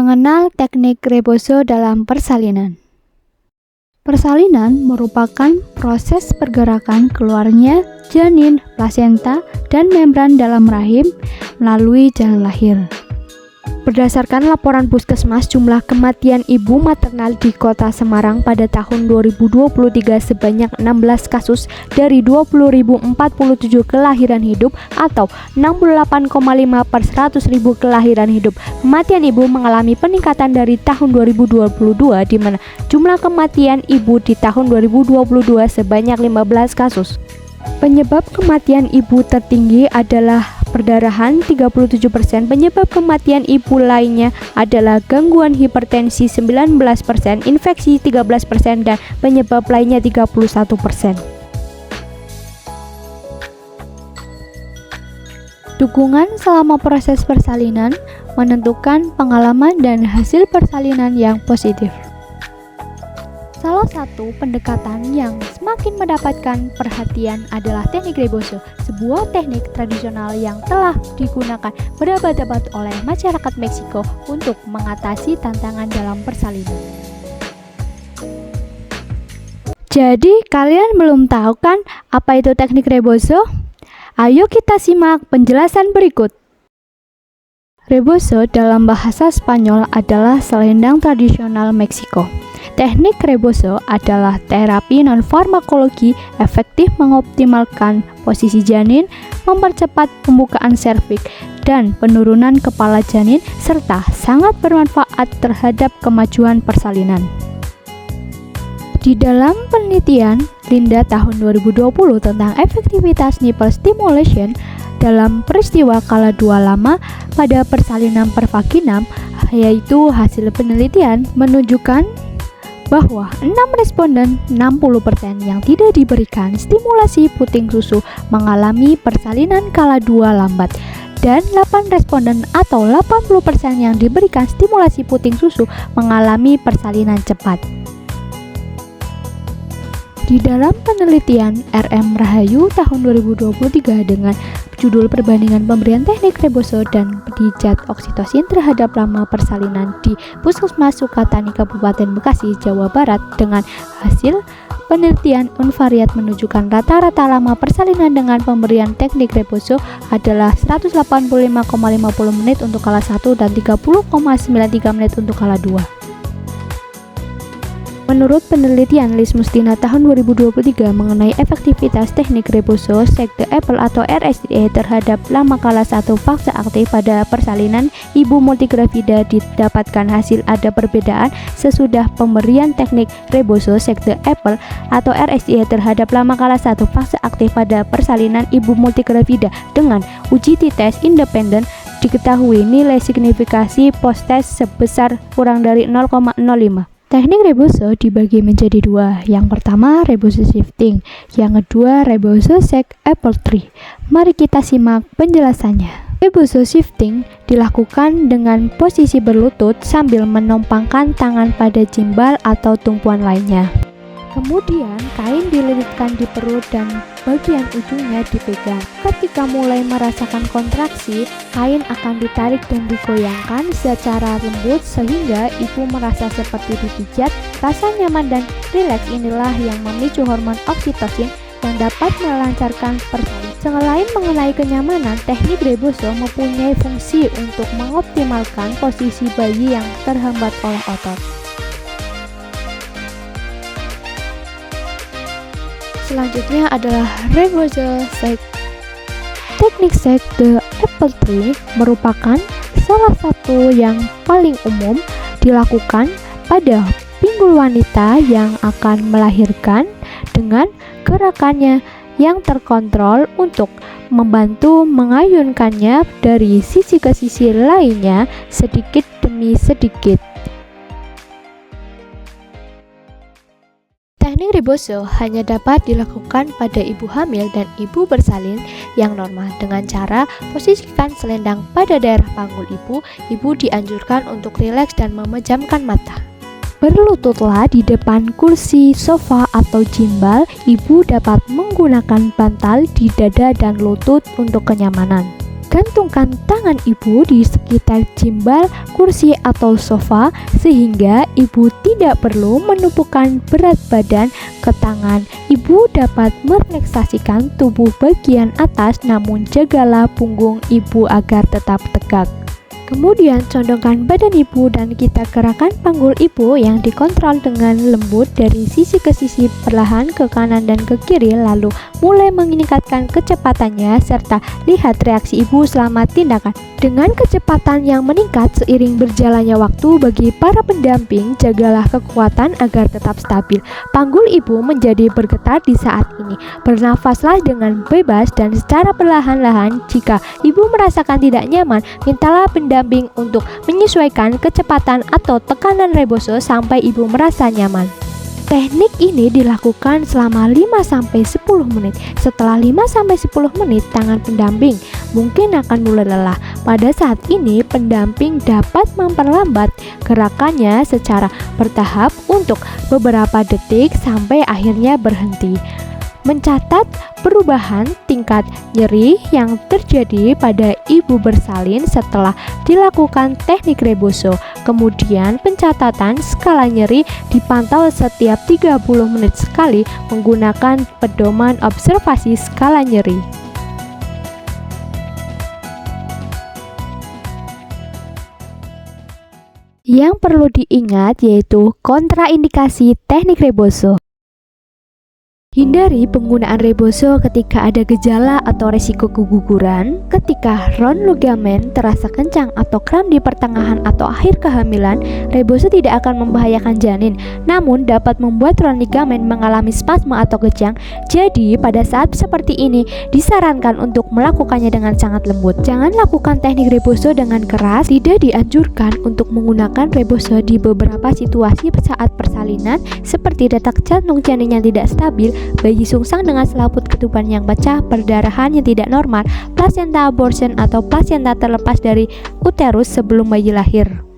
Mengenal teknik rebozo dalam persalinan. Persalinan merupakan proses pergerakan keluarnya janin, plasenta, dan membran dalam rahim melalui jalan lahir. Berdasarkan laporan Puskesmas, jumlah kematian ibu maternal di Kota Semarang pada tahun 2023 sebanyak 16 kasus dari 20.047 kelahiran hidup atau 68,5 per 100.000 kelahiran hidup. Kematian ibu mengalami peningkatan dari tahun 2022 di mana jumlah kematian ibu di tahun 2022 sebanyak 15 kasus. Penyebab kematian ibu tertinggi adalah perdarahan 37%, penyebab kematian ibu lainnya adalah gangguan hipertensi 19%, infeksi 13%, dan penyebab lainnya 31%. Dukungan selama proses persalinan menentukan pengalaman dan hasil persalinan yang positif. Salah satu pendekatan yang semakin mendapatkan perhatian adalah teknik rebozo, sebuah teknik tradisional yang telah digunakan berabad-abad oleh masyarakat Meksiko untuk mengatasi tantangan dalam persalinan. Jadi, kalian belum tahu kan apa itu teknik rebozo? Ayo kita simak penjelasan berikut. Rebozo dalam bahasa Spanyol adalah selendang tradisional Meksiko. Teknik rebozo adalah terapi non-farmakologi efektif mengoptimalkan posisi janin, mempercepat pembukaan serviks dan penurunan kepala janin, serta sangat bermanfaat terhadap kemajuan persalinan. Di dalam penelitian Linda tahun 2020 tentang efektivitas nipple stimulation dalam peristiwa kala 2 lama pada persalinan pervaginam, yaitu hasil penelitian menunjukkan bahwa 6 responden 60% yang tidak diberikan stimulasi puting susu mengalami persalinan kala 2 lambat dan 8 responden atau 80% yang diberikan stimulasi puting susu mengalami persalinan cepat. Di dalam penelitian RM Rahayu tahun 2023 dengan judul perbandingan pemberian teknik rebozo dan pijat oksitosin terhadap lama persalinan di Puskesmas Sukatani Kabupaten Bekasi, Jawa Barat, dengan hasil penelitian unvariat menunjukkan rata-rata lama persalinan dengan pemberian teknik rebozo adalah 185,50 menit untuk kala 1 dan 30,93 menit untuk kala 2. Menurut penelitian Liz Mustina tahun 2023 mengenai efektivitas teknik rebozo Shake the Apple atau RSDA terhadap lama kala 1 fase aktif pada persalinan ibu multigravida, didapatkan hasil ada perbedaan sesudah pemberian teknik rebozo Shake the Apple atau RSDA terhadap lama kala 1 fase aktif pada persalinan ibu multigravida dengan uji t-test independen. Diketahui nilai signifikasi post-test sebesar kurang dari 0,05. Teknik rebozo dibagi menjadi 2. Yang pertama, rebozo shifting. Yang kedua, rebozo shake apple tree. Mari kita simak penjelasannya. Rebozo shifting dilakukan dengan posisi berlutut sambil menumpangkan tangan pada gimbal atau tumpuan lainnya. Kemudian, kain dililitkan di perut dan bagian ujungnya dipegang. Ketika mulai merasakan kontraksi, kain akan ditarik dan digoyangkan secara lembut sehingga ibu merasa seperti dipijat. Rasa nyaman dan rileks inilah yang memicu hormon oksitosin yang dapat melancarkan persalinan. Selain mengenai kenyamanan, teknik rebozo mempunyai fungsi untuk mengoptimalkan posisi bayi yang terhambat oleh otot. Selanjutnya adalah rebozo shake. Teknik shake the apple tree merupakan salah satu yang paling umum dilakukan pada pinggul wanita yang akan melahirkan dengan gerakannya yang terkontrol untuk membantu mengayunkannya dari sisi ke sisi lainnya sedikit demi sedikit. Teknik rebozo hanya dapat dilakukan pada ibu hamil dan ibu bersalin yang normal dengan cara posisikan selendang pada daerah panggul ibu. Ibu dianjurkan untuk rileks dan memejamkan mata. Berlututlah di depan kursi, sofa, atau gimbal. Ibu dapat menggunakan bantal di dada dan lutut untuk kenyamanan. Gantungkan tangan ibu di sekitar gimbal, kursi atau sofa sehingga ibu tidak perlu menumpukan berat badan ke tangan. Ibu dapat merelaksasikan tubuh bagian atas, namun jagalah punggung ibu agar tetap tegak. Kemudian condongkan badan ibu dan kita gerakan panggul ibu yang dikontrol dengan lembut dari sisi ke sisi, perlahan ke kanan dan ke kiri, lalu mulai meningkatkan kecepatannya serta lihat reaksi ibu selama tindakan. Dengan kecepatan yang meningkat seiring berjalannya waktu, bagi para pendamping jagalah kekuatan agar tetap stabil. Panggul ibu menjadi bergetar di saat ini. Bernafaslah dengan bebas dan secara perlahan-lahan. Jika ibu merasakan tidak nyaman, mintalah pendamping untuk menyesuaikan kecepatan atau tekanan reboso sampai ibu merasa nyaman. Teknik ini dilakukan selama 5-10 menit. Setelah 5-10 menit, tangan pendamping mungkin akan mulai lelah. Pada saat ini, pendamping dapat memperlambat gerakannya secara bertahap untuk beberapa detik sampai akhirnya berhenti. Mencatat perubahan tingkat nyeri yang terjadi pada ibu bersalin setelah dilakukan teknik reboso. Kemudian pencatatan skala nyeri dipantau setiap 30 menit sekali menggunakan pedoman observasi skala nyeri. Yang perlu diingat yaitu kontraindikasi teknik reboso. Hindari penggunaan reboso ketika ada gejala atau resiko keguguran, ketika ron ligamen terasa kencang atau kram di pertengahan atau akhir kehamilan. Reboso tidak akan membahayakan janin, namun dapat membuat ron ligamen mengalami spasme atau kejang. Jadi pada saat seperti ini disarankan untuk melakukannya dengan sangat lembut. Jangan lakukan teknik reboso dengan keras. Tidak dianjurkan untuk menggunakan reboso di beberapa situasi saat persalinan, seperti detak jantung janin yang tidak stabil, bayi sungsang dengan selaput ketuban yang pecah, perdarahan yang tidak normal, plasenta abortion atau plasenta terlepas dari uterus sebelum bayi lahir.